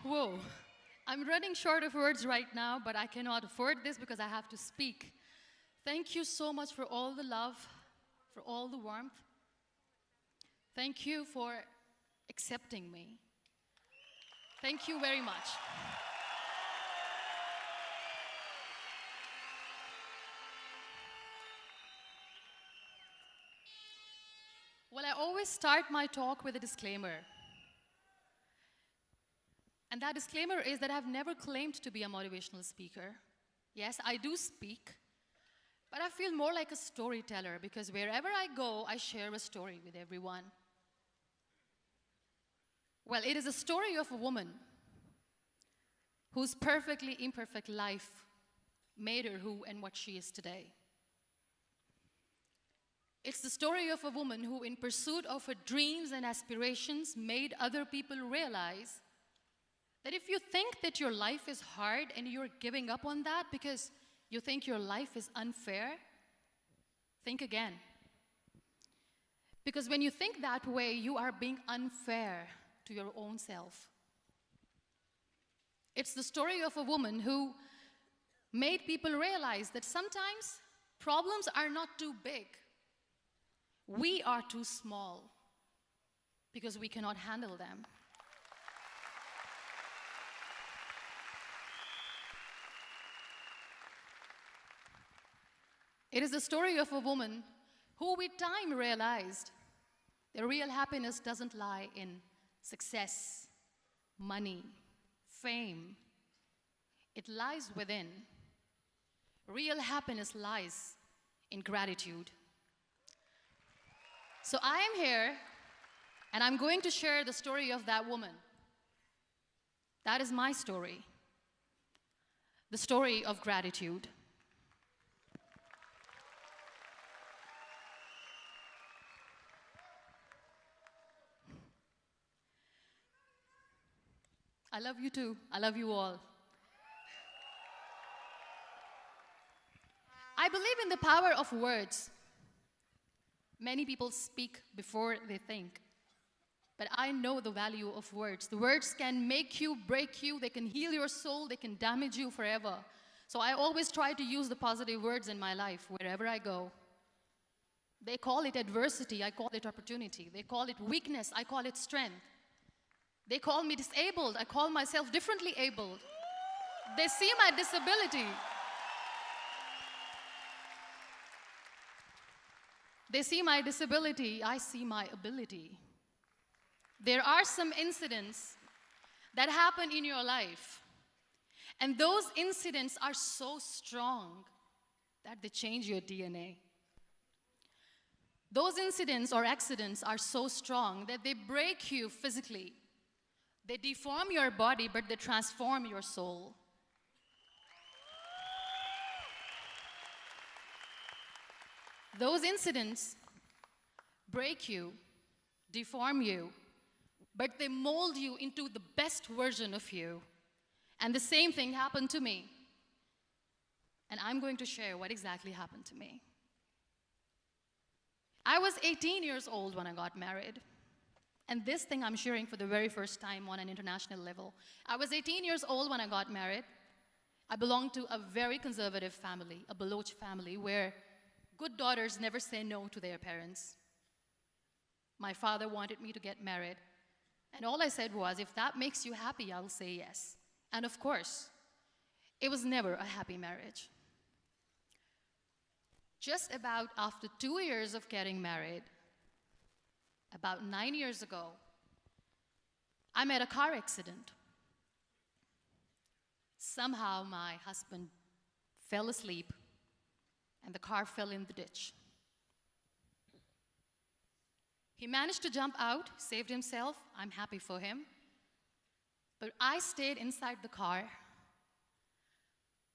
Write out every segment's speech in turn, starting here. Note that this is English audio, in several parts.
Whoa. I'm running short of words right now, but I cannot afford this because I have to speak. Thank you so much for all the love, for all the warmth. Thank you for accepting me. Thank you very much. Well, I always start my talk with a disclaimer. And that disclaimer is that I've never claimed to be a motivational speaker. Yes, I do speak, but I feel more like a storyteller because wherever I go, I share a story with everyone. Well, it is a story of a woman whose perfectly imperfect life made her who and what she is today. It's the story of a woman who, in pursuit of her dreams and aspirations, made other people realize that if you think that your life is hard and you're giving up on that because you think your life is unfair, think again. Because when you think that way, you are being unfair to your own self. It's the story of a woman who made people realize that sometimes problems are not too big. We are too small because we cannot handle them. It is the story of a woman who with time realized that real happiness doesn't lie in success, money, fame. It lies within. Real happiness lies in gratitude. So I am here, and I'm going to share the story of that woman. That is my story. The story of gratitude. I love you too. I love you all. I believe in the power of words. Many people speak before they think. But I know the value of words. The words can make you, break you, they can heal your soul, they can damage you forever. So I always try to use the positive words in my life wherever I go. They call it adversity, I call it opportunity. They call it weakness, I call it strength. They call me disabled, I call myself differently abled. They see my disability. They see my disability, I see my ability. There are some incidents that happen in your life, and those incidents are so strong that they change your DNA. Those incidents or accidents are so strong that they break you physically. They deform your body, but they transform your soul. Those incidents break you, deform you, but they mold you into the best version of you. And the same thing happened to me. And I'm going to share what exactly happened to me. I was 18 years old when I got married. And this thing I'm sharing for the very first time on an international level. I was 18 years old when I got married. I belonged to a very conservative family, a Baloch family, where good daughters never say no to their parents. My father wanted me to get married. And all I said was, if that makes you happy, I'll say yes. And of course, it was never a happy marriage. Just about after 2 years of getting married, about 9 years ago, I met a car accident. Somehow my husband fell asleep and the car fell in the ditch. He managed to jump out, saved himself. I'm happy for him. But I stayed inside the car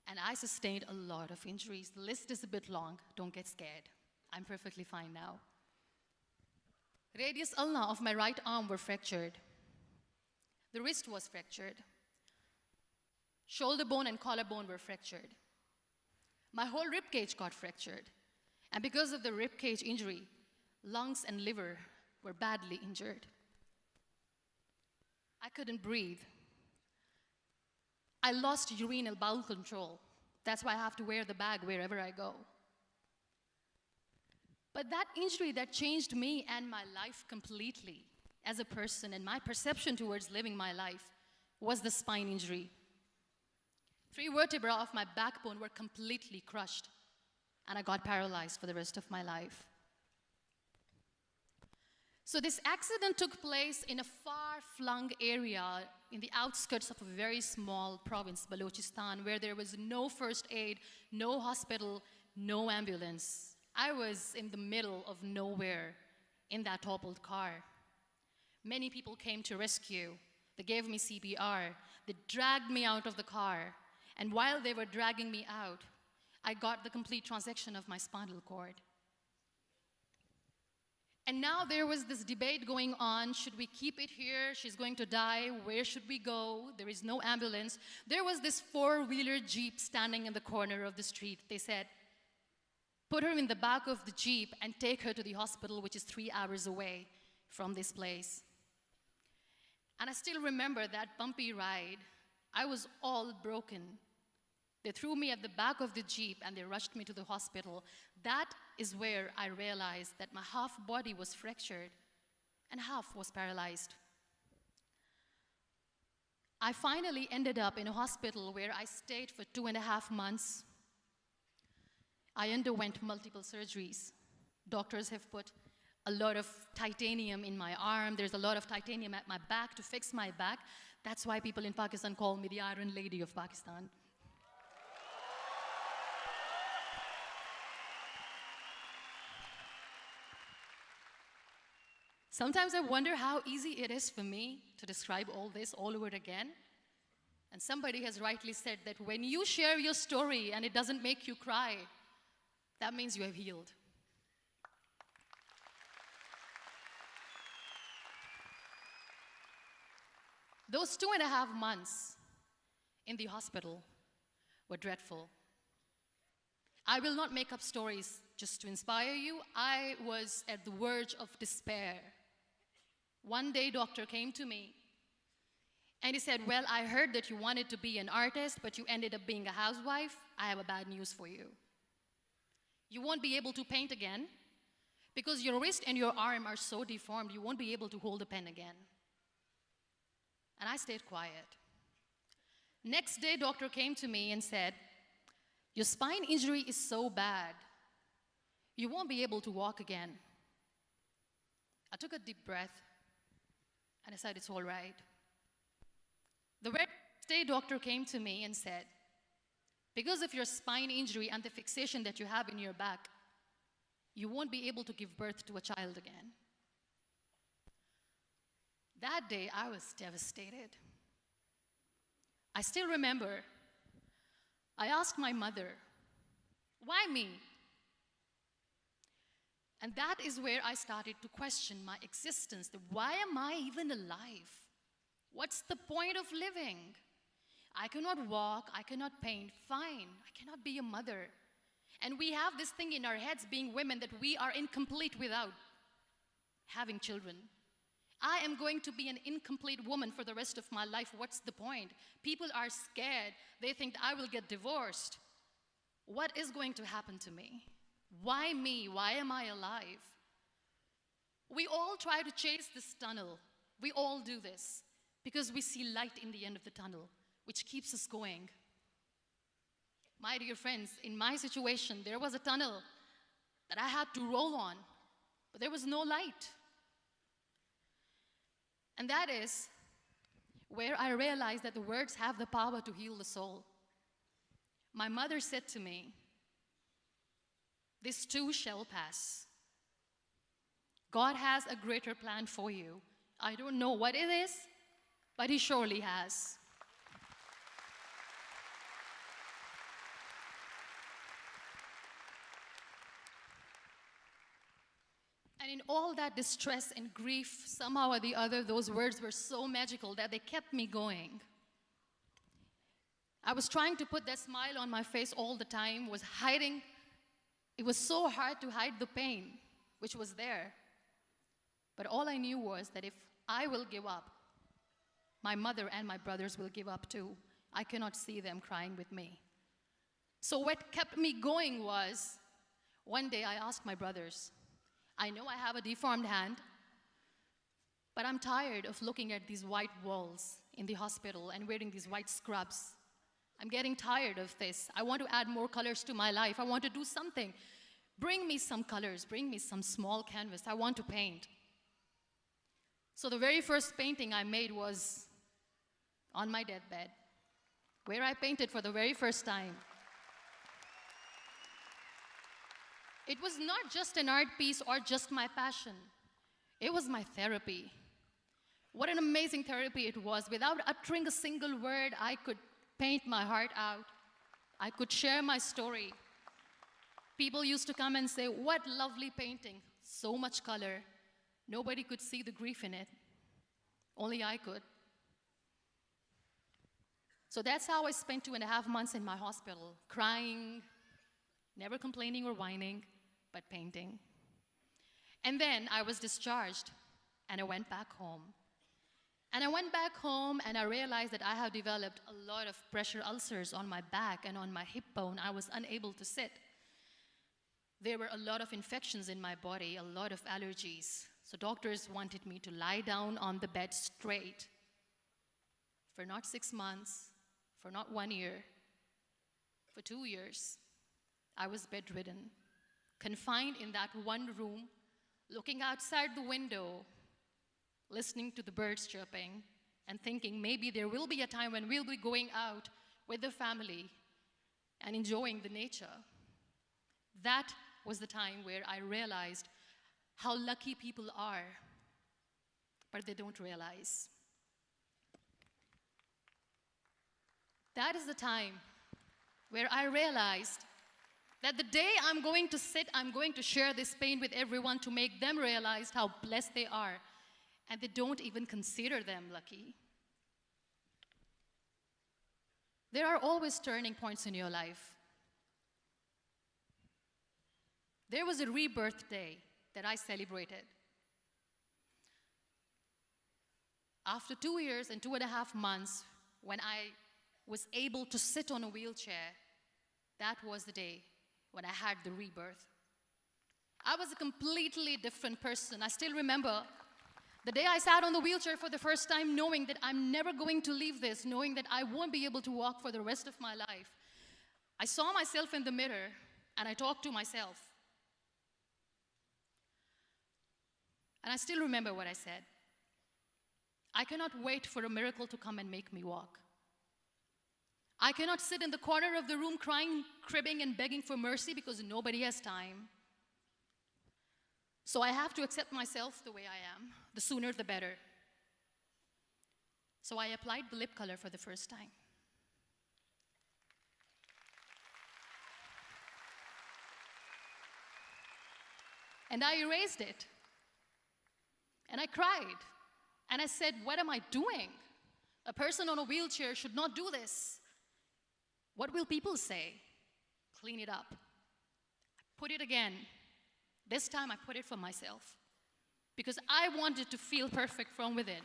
and I sustained a lot of injuries. The list is a bit long. Don't get scared. I'm perfectly fine now. Radius ulna of my right arm were fractured. The wrist was fractured. Shoulder bone and collarbone were fractured. My whole rib cage got fractured. And because of the rib cage injury, lungs and liver were badly injured. I couldn't breathe. I lost urinary bowel control. That's why I have to wear the bag wherever I go. But that injury that changed me and my life completely as a person and my perception towards living my life was the spine injury. 3 vertebrae of my backbone were completely crushed, and I got paralyzed for the rest of my life. So this accident took place in a far-flung area in the outskirts of a very small province, Balochistan, where there was no first aid, no hospital, no ambulance. I was in the middle of nowhere in that toppled car. Many people came to rescue. They gave me CPR. They dragged me out of the car. And while they were dragging me out, I got the complete transection of my spinal cord. And now there was this debate going on. Should we keep it here? She's going to die. Where should we go? There is no ambulance. There was this 4-wheeler Jeep standing in the corner of the street. They said, put her in the back of the Jeep and take her to the hospital, which is 3 hours away from this place. And I still remember that bumpy ride. I was all broken. They threw me at the back of the Jeep and they rushed me to the hospital. That is where I realized that my half body was fractured and half was paralyzed. I finally ended up in a hospital where I stayed for 2.5 months. I underwent multiple surgeries. Doctors have put a lot of titanium in my arm. There's a lot of titanium at my back to fix my back. That's why people in Pakistan call me the Iron Lady of Pakistan. Sometimes I wonder how easy it is for me to describe all this all over again. And somebody has rightly said that when you share your story and it doesn't make you cry, that means you have healed. Those 2.5 months in the hospital were dreadful. I will not make up stories just to inspire you. I was at the verge of despair. One day, doctor came to me and he said, well, I heard that you wanted to be an artist, but you ended up being a housewife. I have a bad news for you. You won't be able to paint again because your wrist and your arm are so deformed, you won't be able to hold a pen again. And I stayed quiet. Next day, doctor came to me and said, your spine injury is so bad, you won't be able to walk again. I took a deep breath and I said, it's all right. The very next day, doctor came to me and said, because of your spine injury and the fixation that you have in your back, you won't be able to give birth to a child again. That day, I was devastated. I still remember, I asked my mother, why me? And that is where I started to question my existence. Why am I even alive? What's the point of living? I cannot walk, I cannot paint, fine. I cannot be a mother. And we have this thing in our heads, being women, that we are incomplete without having children. I am going to be an incomplete woman for the rest of my life. What's the point? People are scared. They think I will get divorced. What is going to happen to me? Why me? Why am I alive? We all try to chase this tunnel. We all do this because we see light in the end of the tunnel, which keeps us going. My dear friends, in my situation, there was a tunnel that I had to roll on, but there was no light. And that is where I realized that the words have the power to heal the soul. My mother said to me, this too shall pass. God has a greater plan for you. I don't know what it is, but He surely has. And in all that distress and grief, somehow or the other, those words were so magical that they kept me going. I was trying to put that smile on my face all the time, was hiding. It was so hard to hide the pain, which was there. But all I knew was that if I will give up, my mother and my brothers will give up too. I cannot see them crying with me. So what kept me going was, one day I asked my brothers, I know I have a deformed hand, but I'm tired of looking at these white walls in the hospital and wearing these white scrubs. I'm getting tired of this. I want to add more colors to my life. I want to do something. Bring me some colors. Bring me some small canvas. I want to paint. So the very first painting I made was on my deathbed, where I painted for the very first time. It was not just an art piece or just my passion. It was my therapy. What an amazing therapy it was. Without uttering a single word, I could paint my heart out. I could share my story. People used to come and say, what lovely painting, so much color. Nobody could see the grief in it. Only I could. So that's how I spent 2.5 months in my hospital, crying, never complaining or whining, but painting. And then I was discharged, and I went back home. And I went back home, and I realized that I have developed a lot of pressure ulcers on my back and on my hip bone. I was unable to sit. There were a lot of infections in my body, a lot of allergies. So doctors wanted me to lie down on the bed straight for not 6 months, for not 1 year, for 2 years. I was bedridden, confined in that one room, looking outside the window, listening to the birds chirping, and thinking maybe there will be a time when we'll be going out with the family and enjoying the nature. That was the time where I realized how lucky people are, but they don't realize. That is the time where I realized that the day I'm going to sit, I'm going to share this pain with everyone to make them realize how blessed they are, and they don't even consider them lucky. There are always turning points in your life. There was a rebirth day that I celebrated. After 2 years and 2.5 months, when I was able to sit on a wheelchair, that was the day when I had the rebirth. I was a completely different person. I still remember the day I sat on the wheelchair for the first time, knowing that I'm never going to leave this, knowing that I won't be able to walk for the rest of my life. I saw myself in the mirror, and I talked to myself. And I still remember what I said. I cannot wait for a miracle to come and make me walk. I cannot sit in the corner of the room crying, cribbing, and begging for mercy because nobody has time. So I have to accept myself the way I am. The sooner, the better. So I applied the lip color for the first time. And I erased it. And I cried. And I said, what am I doing? A person on a wheelchair should not do this. What will people say? Clean it up. I put it again. This time I put it for myself. Because I wanted to feel perfect from within.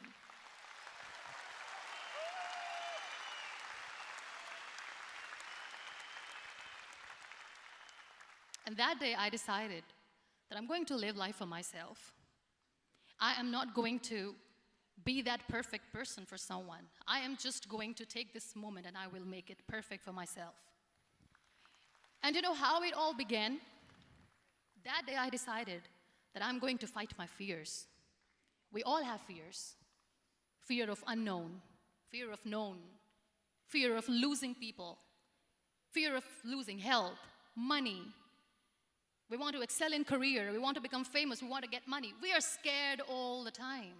And that day I decided that I'm going to live life for myself. I am not going to be that perfect person for someone. I am just going to take this moment and I will make it perfect for myself. And you know how it all began? That day I decided that I'm going to fight my fears. We all have fears. Fear of unknown, fear of known, fear of losing people, fear of losing health, money. We want to excel in career, we want to become famous, we want to get money. We are scared all the time.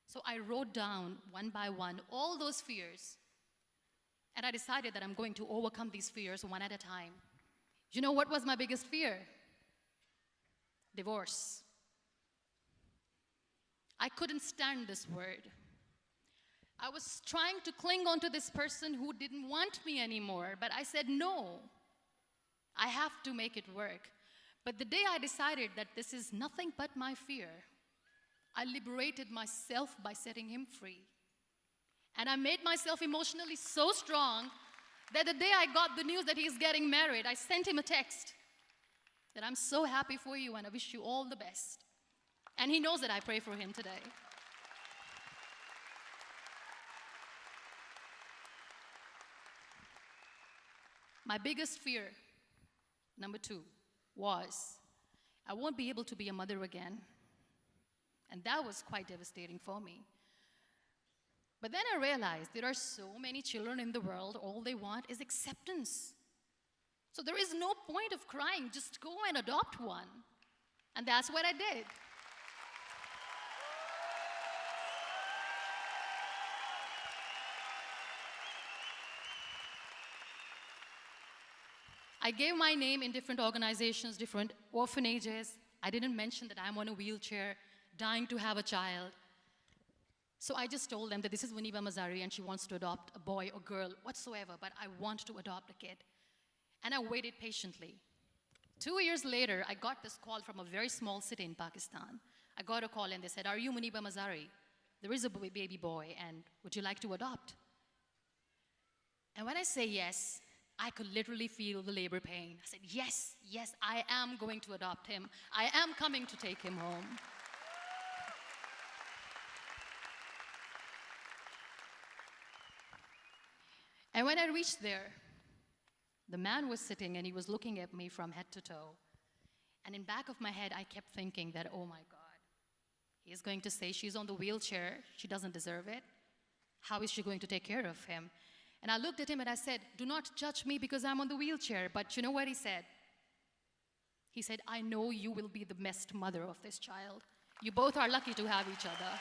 So I wrote down one by one all those fears, and I decided that I'm going to overcome these fears one at a time. You know what was my biggest fear? Divorce. I couldn't stand this word. I was trying to cling on to this person who didn't want me anymore, but I said no. I have to make it work. But the day I decided that this is nothing but my fear, I liberated myself by setting him free. And I made myself emotionally so strong that the day I got the news that he's getting married, I sent him a text that I'm so happy for you and I wish you all the best. And he knows that I pray for him today. My biggest fear, number 2, was I won't be able to be a mother again. And that was quite devastating for me. But then I realized there are so many children in the world, all they want is acceptance. So there is no point of crying, just go and adopt one. And that's what I did. I gave my name in different organizations, different orphanages. I didn't mention that I'm on a wheelchair, dying to have a child. So I just told them that this is Muniba Mazari and she wants to adopt a boy or girl, whatsoever, but I want to adopt a kid. And I waited patiently. 2 years later, I got this call from a very small city in Pakistan. I got a call and they said, "Are you Muniba Mazari? There is a baby boy and would you like to adopt?" And when I say yes, I could literally feel the labor pain. I said, yes, yes, I am going to adopt him. I am coming to take him home. And when I reached there, the man was sitting and he was looking at me from head to toe. And in back of my head, I kept thinking that, oh my God, he is going to say she's on the wheelchair, she doesn't deserve it. How is she going to take care of him? And I looked at him and I said, do not judge me because I'm on the wheelchair. But you know what he said? He said, I know you will be the best mother of this child. You both are lucky to have each other.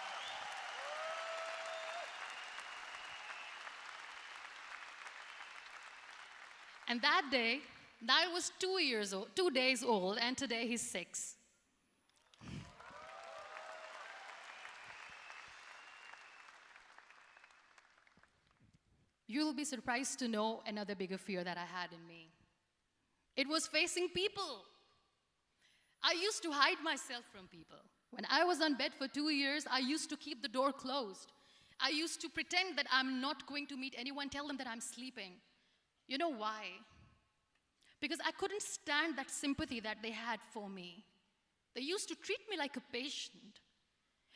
And that day, Niall was 2 days old, and today he's 6. You'll be surprised to know another bigger fear that I had in me. It was facing people. I used to hide myself from people. When I was on bed for 2 years, I used to keep the door closed. I used to pretend that I'm not going to meet anyone, tell them that I'm sleeping. You know why? Because I couldn't stand that sympathy that they had for me. They used to treat me like a patient.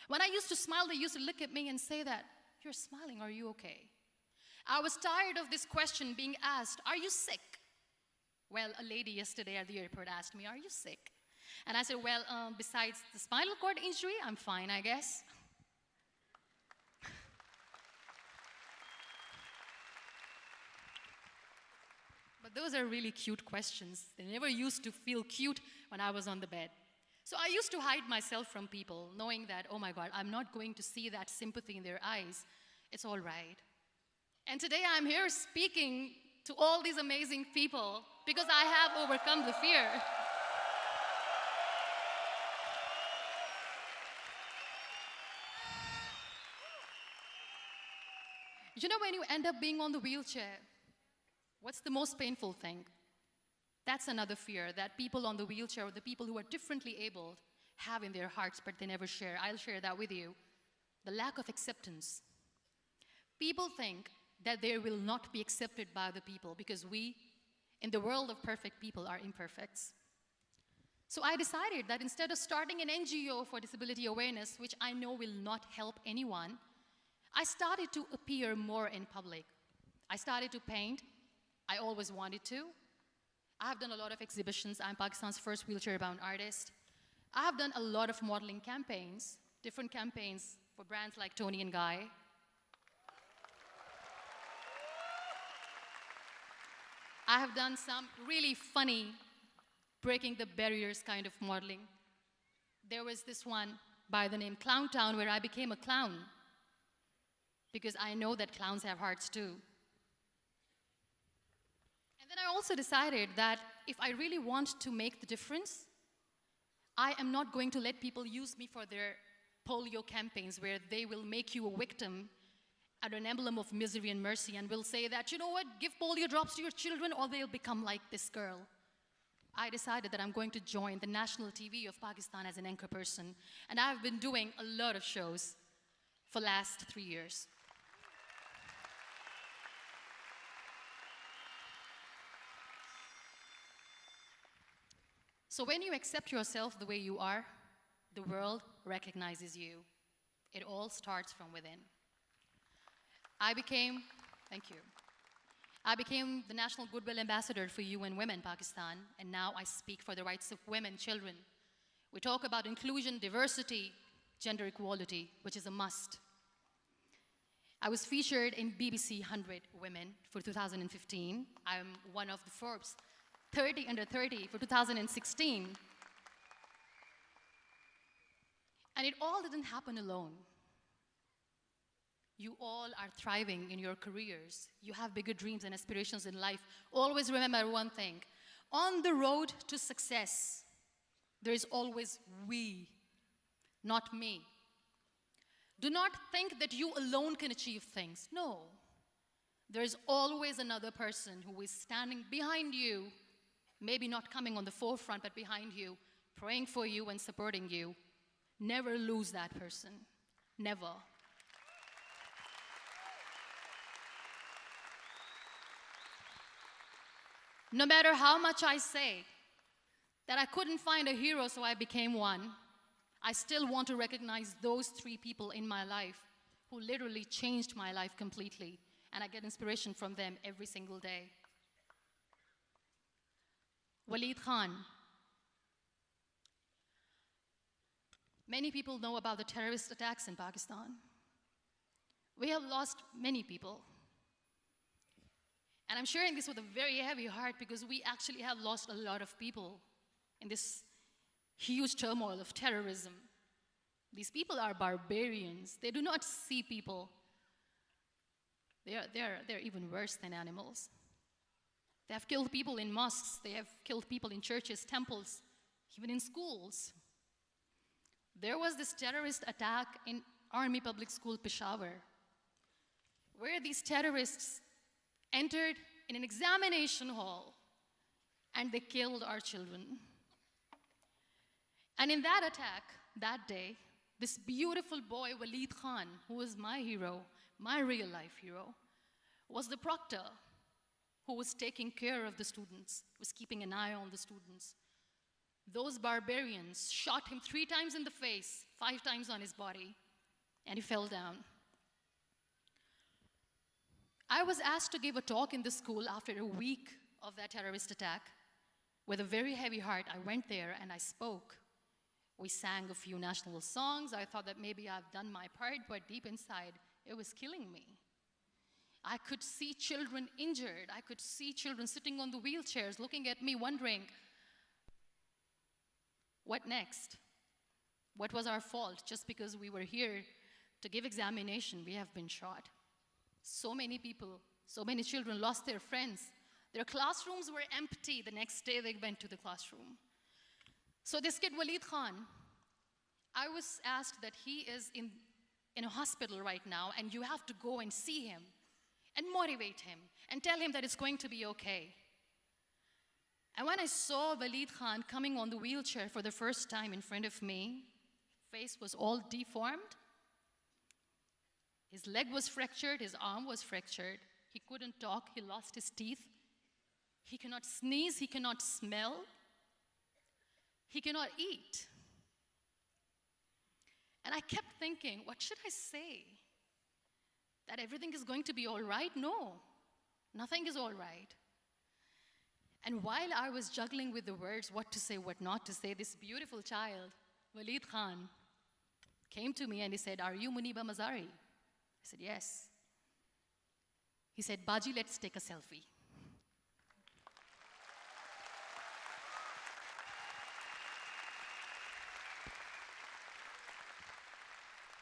When I used to smile, they used to look at me and say that, you're smiling, are you okay? I was tired of this question being asked, are you sick? Well, a lady yesterday at the airport asked me, are you sick? And I said, well, besides the spinal cord injury, I'm fine, I guess. But those are really cute questions. They never used to feel cute when I was on the bed. So I used to hide myself from people, knowing that, oh my God, I'm not going to see that sympathy in their eyes. It's all right. And today I'm here speaking to all these amazing people because I have overcome the fear. You know, when you end up being on the wheelchair, what's the most painful thing? That's another fear that people on the wheelchair or the people who are differently abled have in their hearts, but they never share. I'll share that with you. The lack of acceptance. People think that they will not be accepted by the people because we, in the world of perfect people, are imperfects. So I decided that instead of starting an NGO for disability awareness, which I know will not help anyone, I started to appear more in public. I started to paint. I always wanted to. I have done a lot of exhibitions. I'm Pakistan's first wheelchair-bound artist. I have done a lot of modeling campaigns, different campaigns for brands like Tony and Guy. I have done some really funny, breaking the barriers kind of modeling. There was this one by the name Clown Town where I became a clown because I know that clowns have hearts too. And then I also decided that if I really want to make the difference, I am not going to let people use me for their polio campaigns where they will make you a victim and an emblem of misery and mercy and will say that, you know what, give polio drops to your children or they'll become like this girl. I decided that I'm going to join the national TV of Pakistan as an anchor person. And I've been doing a lot of shows for the last 3 years. So when you accept yourself the way you are, the world recognizes you. It all starts from within. Thank you. I became the National Goodwill Ambassador for UN Women Pakistan, and now I speak for the rights of women, children. We talk about inclusion, diversity, gender equality, which is a must. I was featured in BBC 100 Women for 2015. I'm one of the Forbes 30 under 30 for 2016. And it all didn't happen alone. You all are thriving in your careers. You have bigger dreams and aspirations in life. Always remember one thing. On the road to success, there is always we, not me. Do not think that you alone can achieve things. No. There is always another person who is standing behind you, maybe not coming on the forefront, but behind you, praying for you and supporting you. Never lose that person. Never. No matter how much I say that I couldn't find a hero, so I became one, I still want to recognize those 3 people in my life who literally changed my life completely, and I get inspiration from them every single day. Waleed Khan. Many people know about the terrorist attacks in Pakistan. We have lost many people. And I'm sharing this with a very heavy heart because we actually have lost a lot of people in this huge turmoil of terrorism. These people are barbarians. They do not see people. They're even worse than animals. They have killed people in mosques. They have killed people in churches, temples, even in schools. There was this terrorist attack in Army Public School, Peshawar, where these terrorists entered in an examination hall and they killed our children. And in that attack, that day, this beautiful boy, Waleed Khan, who was my hero, my real life hero, was the proctor who was taking care of the students, was keeping an eye on the students. Those barbarians shot him 3 times in the face, 5 times on his body, and he fell down. I was asked to give a talk in the school after a week of that terrorist attack. With a very heavy heart, I went there and I spoke. We sang a few national songs. I thought that maybe I've done my part, but deep inside, it was killing me. I could see children injured. I could see children sitting on the wheelchairs, looking at me, wondering, what next? What was our fault? Just because we were here to give examination, we have been shot. So many people, so many children lost their friends. Their classrooms were empty. The next day they went to the classroom. So this kid, Waleed Khan, I was asked that he is in a hospital right now, and you have to go and see him and motivate him and tell him that it's going to be okay. And when I saw Waleed Khan coming on the wheelchair for the first time in front of me, face was all deformed. His leg was fractured, his arm was fractured. He couldn't talk, he lost his teeth. He cannot sneeze, he cannot smell. He cannot eat. And I kept thinking, what should I say? That everything is going to be all right? No, nothing is all right. And while I was juggling with the words, what to say, what not to say, this beautiful child, Waleed Khan, came to me and he said, "Are you Muniba Mazari?" I said, "Yes." He said, "Baji, let's take a selfie."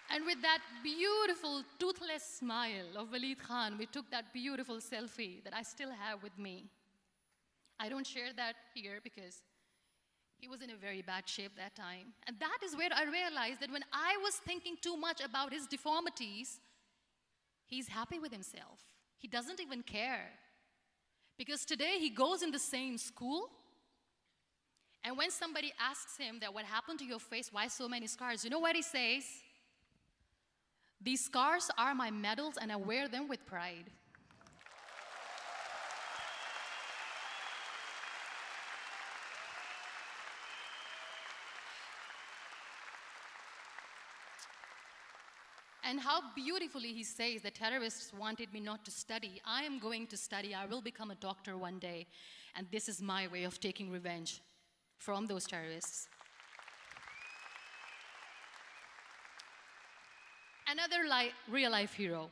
And with that beautiful, toothless smile of Waleed Khan, we took that beautiful selfie that I still have with me. I don't share that here because he was in a very bad shape that time. And that is where I realized that when I was thinking too much about his deformities, he's happy with himself. He doesn't even care. Because today he goes in the same school, and when somebody asks him that what happened to your face, why so many scars, you know what he says? "These scars are my medals and I wear them with pride." And how beautifully he says the terrorists wanted me not to study. I am going to study. I will become a doctor one day. And this is my way of taking revenge from those terrorists. Another real-life hero,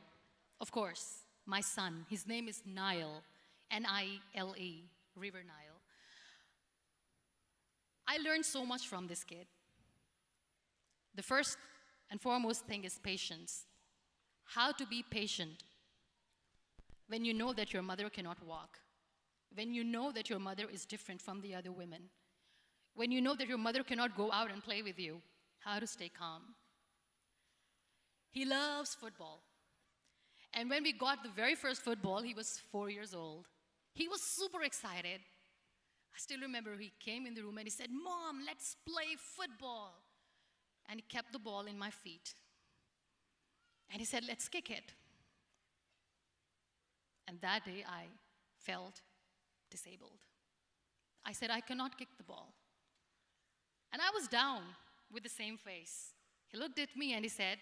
of course, my son. His name is Nile, N-I-L-E, River Nile. I learned so much from this kid. The first and foremost thing is patience. How to be patient when you know that your mother cannot walk, when you know that your mother is different from the other women, when you know that your mother cannot go out and play with you, how to stay calm. He loves football. And when we got the very first football, he was 4 years old. He was super excited. I still remember he came in the room and he said, "Mom, let's play football." And he kept the ball in my feet. And he said, "Let's kick it." And that day I felt disabled. I said, "I cannot kick the ball." And I was down with the same face. He looked at me and he said,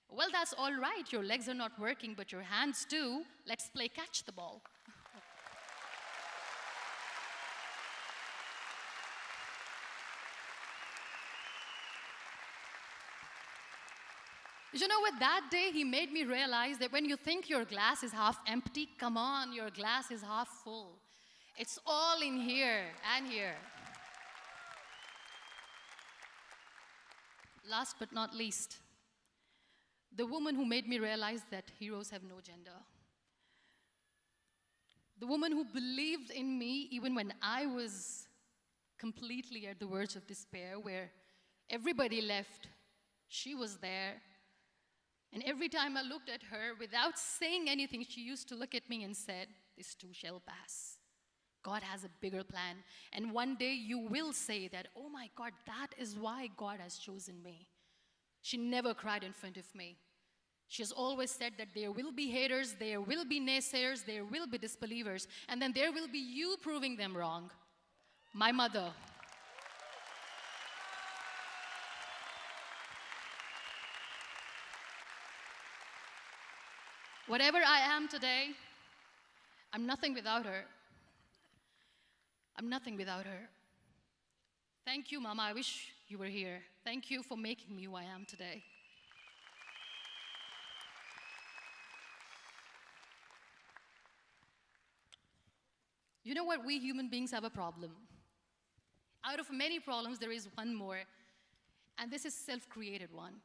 "Well, that's all right. Your legs are not working, but your hands do. Let's play catch the ball." You know what? That day he made me realize that when you think your glass is half empty, come on, your glass is half full. It's all in here and here. Last but not least, the woman who made me realize that heroes have no gender. The woman who believed in me even when I was completely at the verge of despair, where everybody left, she was there. And every time I looked at her, without saying anything, she used to look at me and said, "This too shall pass. God has a bigger plan. And one day you will say that, 'Oh my God, that is why God has chosen me.'" She never cried in front of me. She has always said that there will be haters, there will be naysayers, there will be disbelievers, and then there will be you proving them wrong. My mother. Whatever I am today, I'm nothing without her. I'm nothing without her. Thank you, Mama. I wish you were here. Thank you for making me who I am today. You know what? We human beings have a problem. Out of many problems, there is one more, and this is self-created one.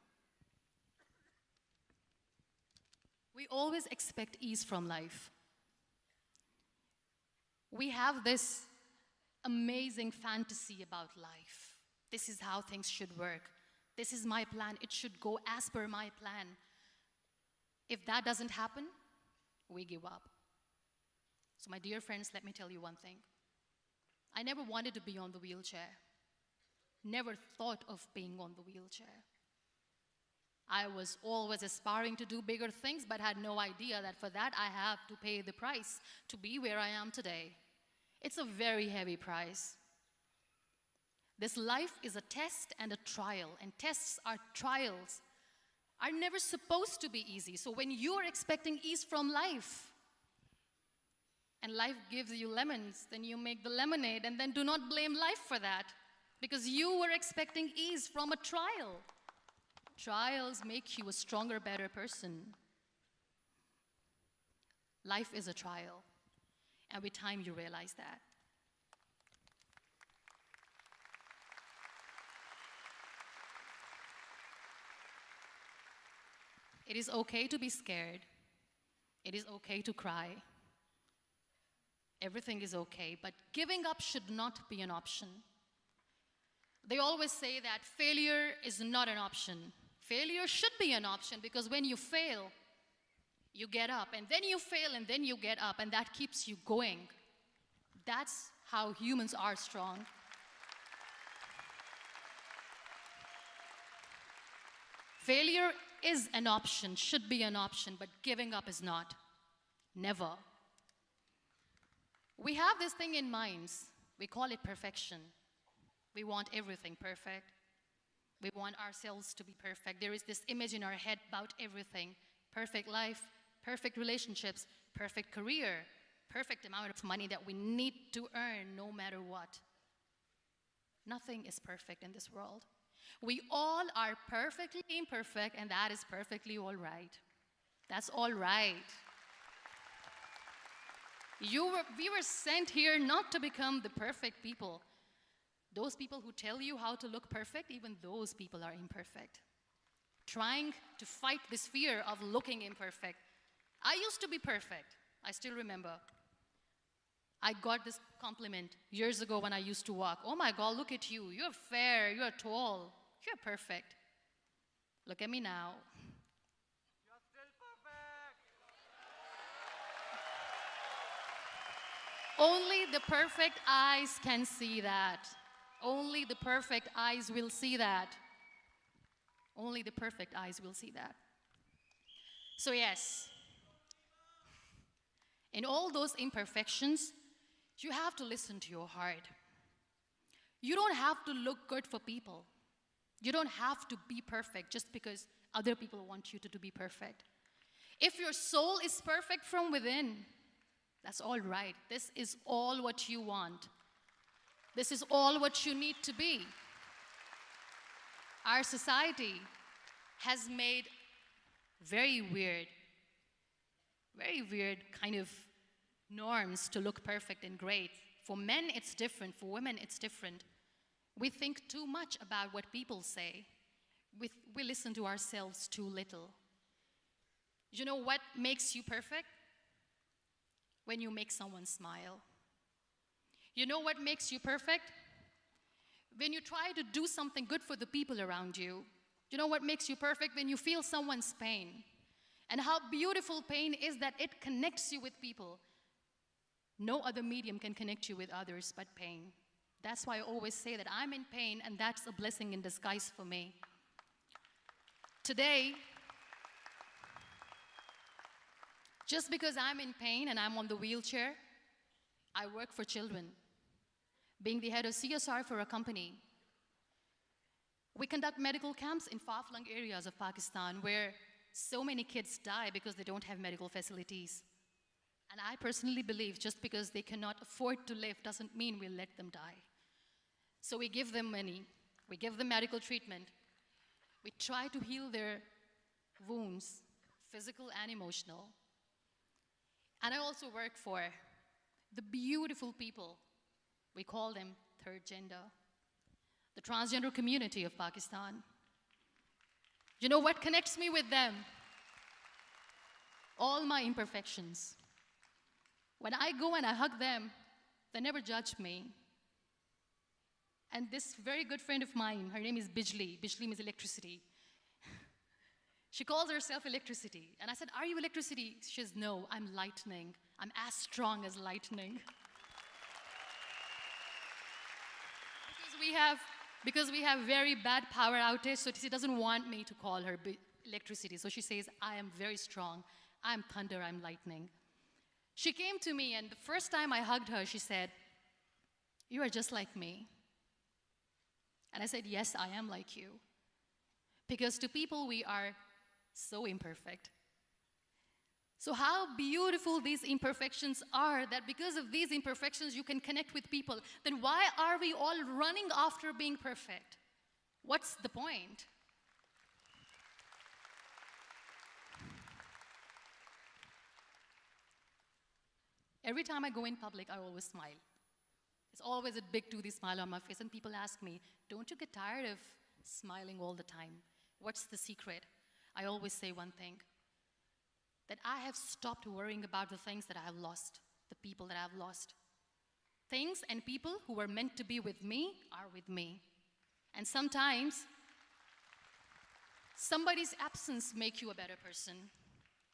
We always expect ease from life. We have this amazing fantasy about life. This is how things should work. This is my plan. It should go as per my plan. If that doesn't happen, we give up. So my dear friends, let me tell you one thing. I never wanted to be on the wheelchair. Never thought of being on the wheelchair. I was always aspiring to do bigger things, but had no idea that for that I have to pay the price to be where I am today. It's a very heavy price. This life is a test and a trial, and tests are trials are never supposed to be easy. So when you're expecting ease from life, and life gives you lemons, then you make the lemonade, and then do not blame life for that, because you were expecting ease from a trial. Trials make you a stronger, better person. Life is a trial, and with time you realize that. It is okay to be scared. It is okay to cry. Everything is okay, but giving up should not be an option. They always say that failure is not an option. Failure should be an option, because when you fail, you get up, and then you fail, and then you get up, and that keeps you going. That's how humans are strong. Failure is an option, should be an option, but giving up is not. Never. We have this thing in minds. We call it perfection. We want everything perfect. We want ourselves to be perfect. There is this image in our head about everything. Perfect life, perfect relationships, perfect career, perfect amount of money that we need to earn no matter what. Nothing is perfect in this world. We all are perfectly imperfect, and that is perfectly all right. That's all right. We were sent here not to become the perfect people. Those people who tell you how to look perfect, even those people are imperfect. Trying to fight this fear of looking imperfect. I used to be perfect. I still remember. I got this compliment years ago when I used to walk. Oh my God, look at you. You're fair, you're tall, you're perfect. Look at me now. You're still perfect. Only the perfect eyes can see that. Only the perfect eyes will see that. Only the perfect eyes will see that. So yes, in all those imperfections, you have to listen to your heart. You don't have to look good for people. You don't have to be perfect just because other people want you to be perfect. If your soul is perfect from within, that's all right. This is all what you want. This is all what you need to be. Our society has made very weird kind of norms to look perfect and great. For men, it's different. For women, it's different. We think too much about what people say. We listen to ourselves too little. You know what makes you perfect? When you make someone smile. You know what makes you perfect? When you try to do something good for the people around you. You know what makes you perfect? When you feel someone's pain. And how beautiful pain is that it connects you with people. No other medium can connect you with others but pain. That's why I always say that I'm in pain, and that's a blessing in disguise for me. Today, just because I'm in pain and I'm on the wheelchair, I work for children. Being the head of CSR for a company, we conduct medical camps in far-flung areas of Pakistan where so many kids die because they don't have medical facilities. And I personally believe just because they cannot afford to live doesn't mean we'll let them die. So we give them money, we give them medical treatment, we try to heal their wounds, physical and emotional. And I also work for the beautiful people, we call them third gender, the transgender community of Pakistan. You know what connects me with them? All my imperfections. When I go and I hug them, they never judge me. And this very good friend of mine, her name is Bijli. Bijli means electricity. She calls herself electricity. And I said, are you electricity? She says, no, I'm lightning. I'm as strong as lightning. Because we have very bad power outage, so she doesn't want me to call her electricity. So she says, I am very strong. I'm thunder, I'm lightning. She came to me, and the first time I hugged her, she said, you are just like me. And I said, yes, I am like you. Because to people, we are so imperfect. So how beautiful these imperfections are, that because of these imperfections, you can connect with people. Then why are we all running after being perfect? What's the point? Every time I go in public, I always smile. It's always a big toothy smile on my face, and people ask me, don't you get tired of smiling all the time? What's the secret? I always say one thing, that I have stopped worrying about the things that I have lost, the people that I have lost. Things and people who were meant to be with me are with me. And sometimes, somebody's absence makes you a better person.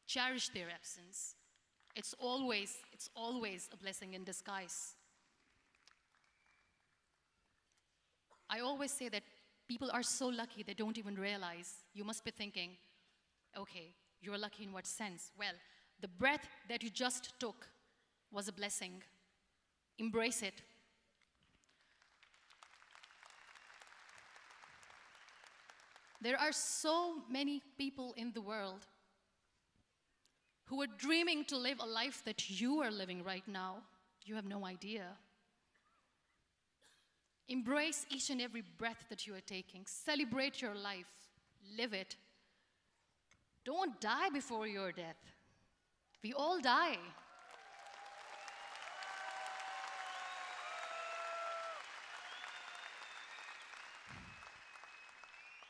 Cherish their absence. It's always a blessing in disguise. I always say that people are so lucky they don't even realize. You must be thinking, okay, you're lucky in what sense? Well, the breath that you just took was a blessing. Embrace it. There are so many people in the world who are dreaming to live a life that you are living right now. You have no idea. Embrace each and every breath that you are taking. Celebrate your life. Live it. Don't die before your death. We all die.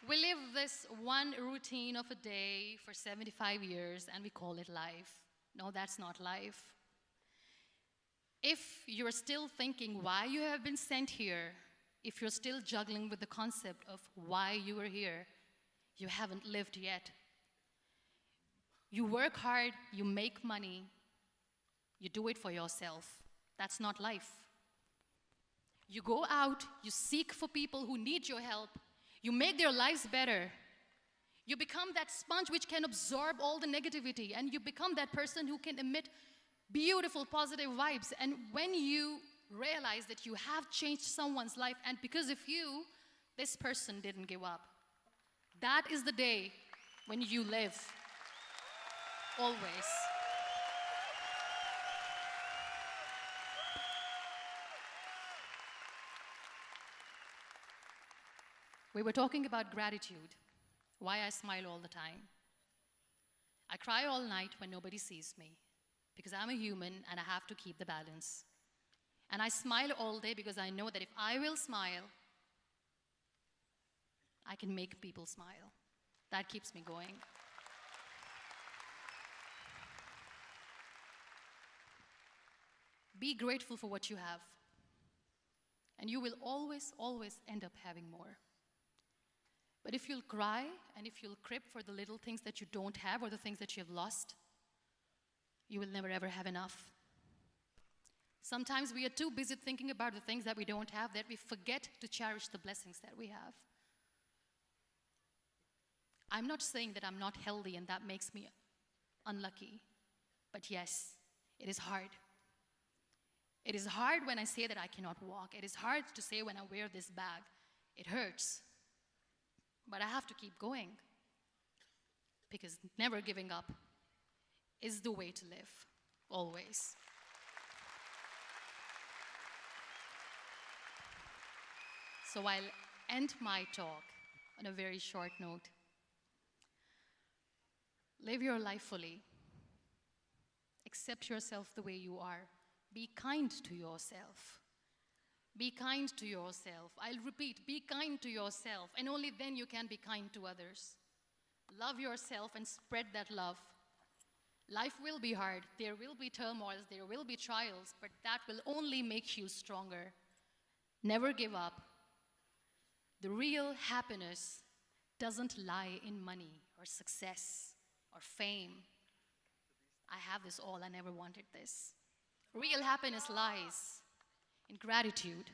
We live this one routine of a day for 75 years and we call it life. No, that's not life. If you're still thinking why you have been sent here, if you're still juggling with the concept of why you are here, you haven't lived yet. You work hard, you make money, you do it for yourself. That's not life. You go out, you seek for people who need your help, you make their lives better. You become that sponge which can absorb all the negativity, and you become that person who can emit beautiful, positive vibes. And when you realize that you have changed someone's life, and because of you, this person didn't give up, that is the day when you live. Always. We were talking about gratitude, why I smile all the time. I cry all night when nobody sees me, because I'm a human and I have to keep the balance. And I smile all day because I know that if I will smile, I can make people smile. That keeps me going. Be grateful for what you have, and you will always, always end up having more. But if you'll cry and if you'll crib for the little things that you don't have or the things that you have lost, you will never ever have enough. Sometimes we are too busy thinking about the things that we don't have that we forget to cherish the blessings that we have. I'm not saying that I'm not healthy and that makes me unlucky, but yes, it is hard. It is hard when I say that I cannot walk. It is hard to say when I wear this bag. It hurts. But I have to keep going, because never giving up is the way to live, always. So I'll end my talk on a very short note. Live your life fully. Accept yourself the way you are. Be kind to yourself. Be kind to yourself. I'll repeat, be kind to yourself, and only then you can be kind to others. Love yourself and spread that love. Life will be hard. There will be turmoils. There will be trials, but that will only make you stronger. Never give up. The real happiness doesn't lie in money or success or fame. I have this all. I never wanted this. Real happiness lies in gratitude.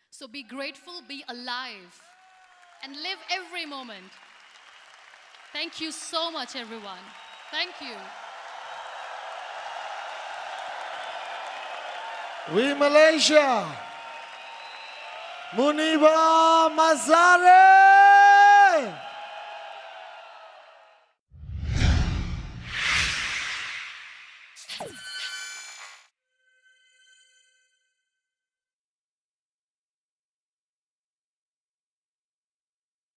So be grateful, be alive, and live every moment. Thank you so much, everyone. Thank you. We Malaysia. Muniba Mazari.